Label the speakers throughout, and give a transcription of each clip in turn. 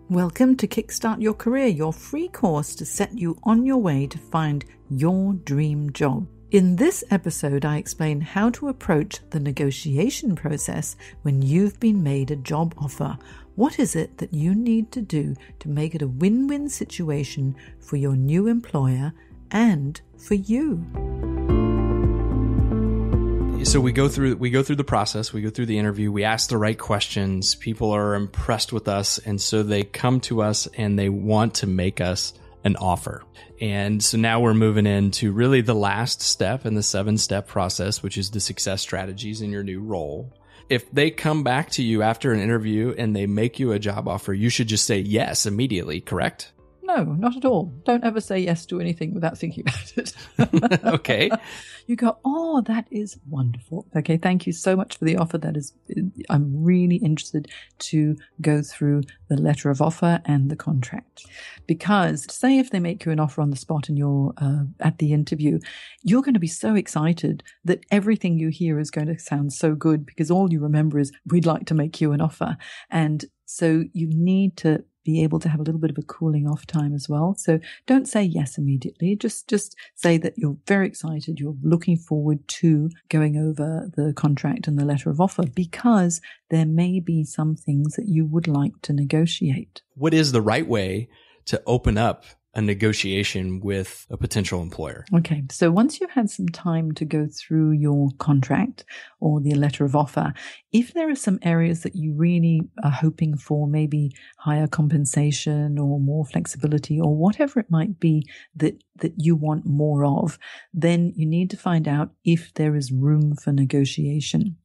Speaker 1: Welcome to Kickstart Your Career, your free course to set you on your way to find your dream job. In this episode, I explain how to approach the negotiation process when you've been made a job offer. What is it that you need to do to make it a win-win situation for your new employer and for you?
Speaker 2: So we go through the process, we go through the interview, we ask the right questions, people are impressed with us, and so they come to us and they want to make us an offer. And so now we're moving into really the last step in the 7-step process, which is the success strategies in your new role. If they come back to you after an interview and they make you a job offer, you should just say yes immediately, correct?
Speaker 1: No, not at all. Don't ever say yes to anything without thinking about it.
Speaker 2: Okay.
Speaker 1: You go, oh, that is wonderful. Okay, thank you so much for the offer. I'm really interested to go through the letter of offer and the contract. Because say if they make you an offer on the spot and you're at the interview, you're going to be so excited that everything you hear is going to sound so good because all you remember is, we'd like to make you an offer. And so you need to be able to have a little bit of a cooling off time as well. So don't say yes immediately. Just say that you're very excited. You're looking forward to going over the contract and the letter of offer because there may be some things that you would like to negotiate.
Speaker 2: What is the right way to open up a negotiation with a potential employer?
Speaker 1: Okay, so once you've had some time to go through your contract or the letter of offer, if there are some areas that you really are hoping for, maybe higher compensation or more flexibility or whatever it might be that you want more of, then you need to find out if there is room for negotiation.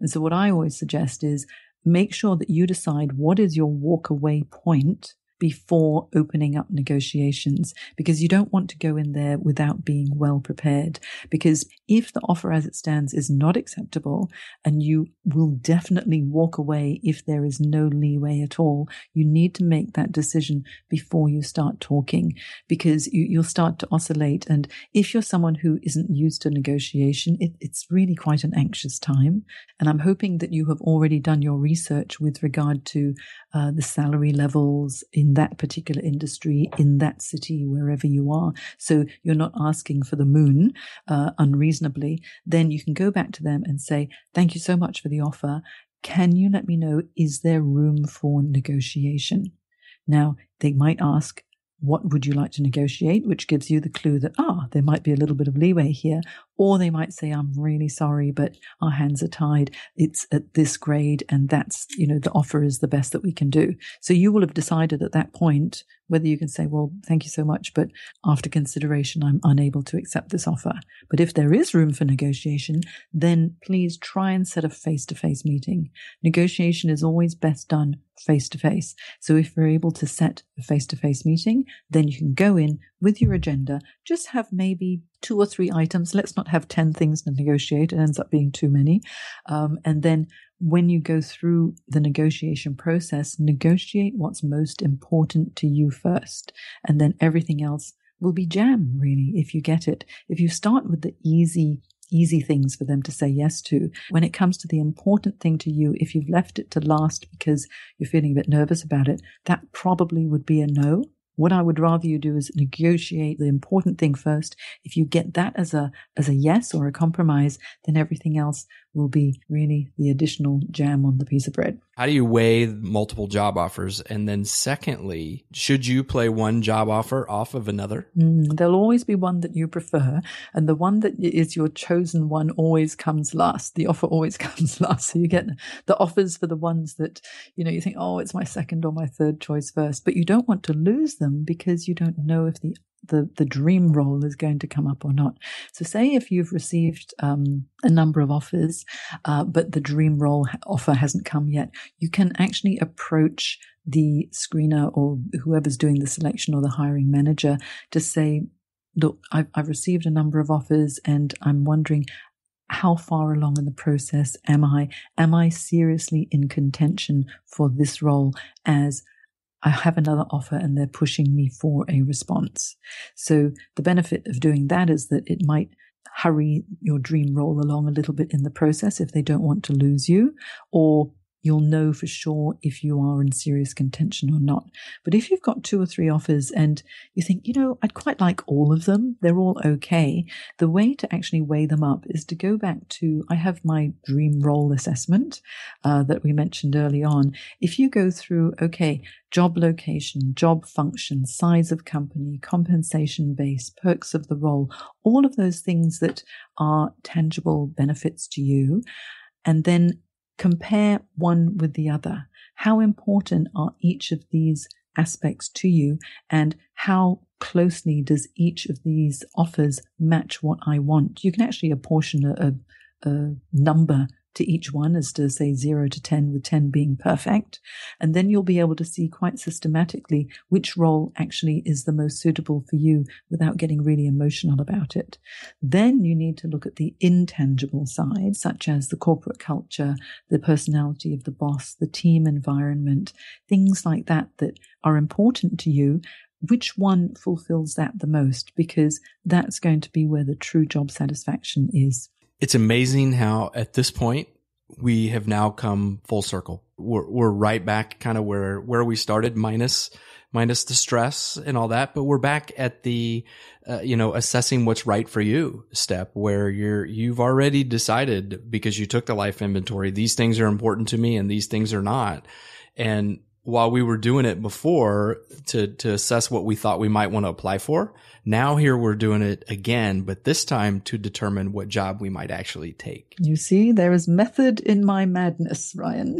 Speaker 1: And so what I always suggest is make sure that you decide what is your walk away point before opening up negotiations, because you don't want to go in there without being well prepared. Because if the offer as it stands is not acceptable, and you will definitely walk away if there is no leeway at all, you need to make that decision before you start talking, because you'll start to oscillate. And if you're someone who isn't used to negotiation, it's really quite an anxious time. And I'm hoping that you have already done your research with regard to the salary levels in that particular industry, in that city, wherever you are. So you're not asking for the moon unreasonably. Then you can go back to them and say, thank you so much for the offer. Can you let me know, is there room for negotiation? Now, they might ask, what would you like to negotiate? Which gives you the clue that, there might be a little bit of leeway here. Or they might say, I'm really sorry, but our hands are tied. It's at this grade and that's, the offer is the best that we can do. So you will have decided at that point whether you can say, well, thank you so much, but after consideration, I'm unable to accept this offer. But if there is room for negotiation, then please try and set a face-to-face meeting. Negotiation is always best done face-to-face. So if you're able to set a face-to-face meeting, then you can go in with your agenda, just have maybe 2 or 3 items. Let's not have 10 things to negotiate. It ends up being too many. And then when you go through the negotiation process, negotiate what's most important to you first. And then everything else will be jam, really, if you get it. If you start with the easy things for them to say yes to, when it comes to the important thing to you, if you've left it to last because you're feeling a bit nervous about it, that probably would be a no. What I would rather you do is negotiate the important thing first. If you get that as a yes or a compromise, then everything else will be really the additional jam on the piece of bread.
Speaker 2: How do you weigh multiple job offers? And then secondly, should you play one job offer off of another?
Speaker 1: There'll always be one that you prefer. And the one that is your chosen one always comes last. The offer always comes last. So you get the offers for the ones that, you think, it's my second or my third choice first. But you don't want to lose them because you don't know if the dream role is going to come up or not. So say if you've received a number of offers, but the dream role offer hasn't come yet, you can actually approach the screener or whoever's doing the selection or the hiring manager to say, look, I've received a number of offers and I'm wondering, how far along in the process am I? Am I seriously in contention for this role, as I have another offer and they're pushing me for a response? So the benefit of doing that is that it might hurry your dream role along a little bit in the process if they don't want to lose you, or you'll know for sure if you are in serious contention or not. But if you've got 2 or 3 offers and you think, I'd quite like all of them, they're all okay, the way to actually weigh them up is to go back to, I have my dream role assessment that we mentioned early on. If you go through, job location, job function, size of company, compensation base, perks of the role, all of those things that are tangible benefits to you, and then compare one with the other. How important are each of these aspects to you, and how closely does each of these offers match what I want? You can actually apportion a number to each one as to say 0 to 10, with 10 being perfect. And then you'll be able to see quite systematically which role actually is the most suitable for you without getting really emotional about it. Then you need to look at the intangible side, such as the corporate culture, the personality of the boss, the team environment, things like that are important to you. Which one fulfills that the most? Because that's going to be where the true job satisfaction is.
Speaker 2: It's amazing how at this point we have now come full circle. We're right back kind of where we started, minus the stress and all that, but we're back at the assessing what's right for you step, where you've already decided, because you took the life inventory, these things are important to me and these things are not. And while we were doing it before to assess what we thought we might want to apply for, now here we're doing it again, but this time to determine what job we might actually take.
Speaker 1: You see, there is method in my madness, Ryan.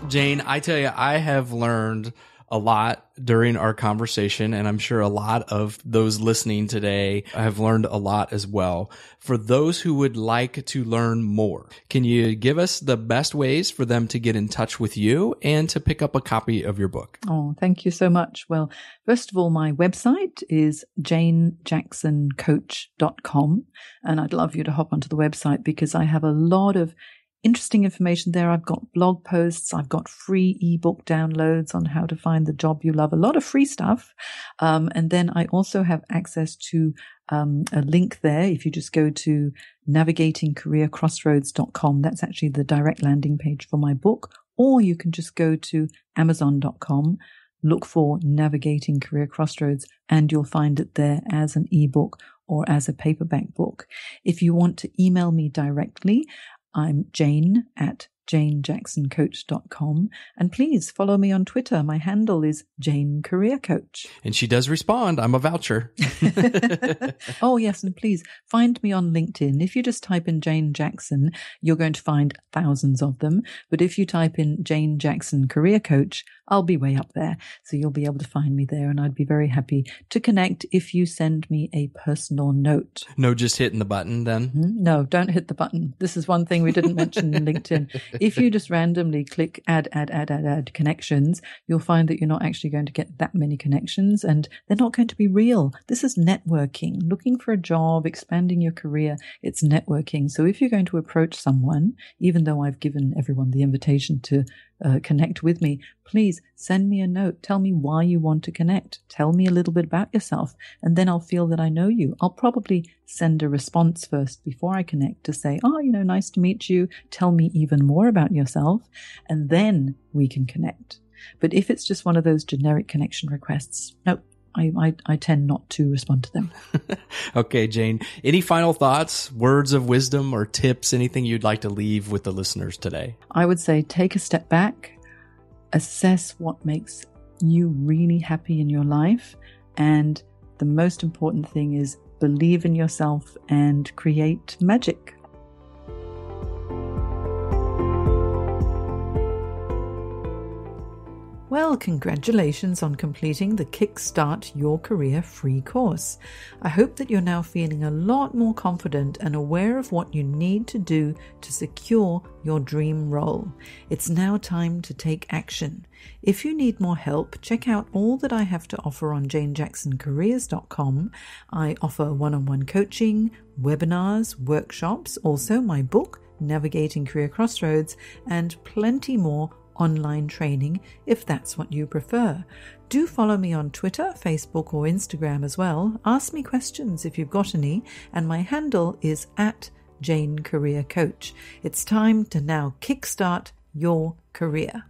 Speaker 2: Jane, I tell you, I have learned a lot during our conversation, and I'm sure a lot of those listening today have learned a lot as well. For those who would like to learn more, can you give us the best ways for them to get in touch with you and to pick up a copy of your book?
Speaker 1: Oh, thank you so much. Well, first of all, my website is janejacksoncoach.com, and I'd love you to hop onto the website because I have a lot of interesting information there. I've got blog posts. I've got free ebook downloads on how to find the job you love. A lot of free stuff. And then I also have access to a link there. If you just go to navigatingcareercrossroads.com, that's actually the direct landing page for my book. Or you can just go to amazon.com, look for Navigating Career Crossroads, and you'll find it there as an ebook or as a paperback book. If you want to email me directly, I'm Jane at janejacksoncoach.com. And please follow me on Twitter. My handle is Jane Career Coach.
Speaker 2: And she does respond. I'm a voucher.
Speaker 1: Oh, yes. And please find me on LinkedIn. If you just type in Jane Jackson, you're going to find thousands of them. But if you type in Jane Jackson Career Coach, I'll be way up there. So you'll be able to find me there. And I'd be very happy to connect if you send me a personal note.
Speaker 2: No, just hitting the button then?
Speaker 1: No, don't hit the button. This is one thing we didn't mention in LinkedIn. If you just randomly click add connections, you'll find that you're not actually going to get that many connections, and they're not going to be real. This is networking, looking for a job, expanding your career. It's networking. So if you're going to approach someone, even though I've given everyone the invitation to connect with me, please send me a note. Tell me why you want to connect. Tell me a little bit about yourself, and then I'll feel that I know you. I'll probably send a response first before I connect to say, nice to meet you. Tell me even more about yourself, and then we can connect. But if it's just one of those generic connection requests, nope. I tend not to respond to them.
Speaker 2: Okay, Jane, any final thoughts, words of wisdom or tips, anything you'd like to leave with the listeners today?
Speaker 1: I would say take a step back, assess what makes you really happy in your life, and the most important thing is believe in yourself and create magic. Well, congratulations on completing the KICKSTART Your Career free course. I hope that you're now feeling a lot more confident and aware of what you need to do to secure your dream role. It's now time to take action. If you need more help, check out all that I have to offer on janejacksoncareers.com. I offer one-on-one coaching, webinars, workshops, also my book, Navigating Career Crossroads, and plenty more online training if that's what you prefer. Do follow me on Twitter, Facebook, or Instagram as well. Ask me questions if you've got any, and my handle is at Jane Career Coach. It's time to now kickstart your career.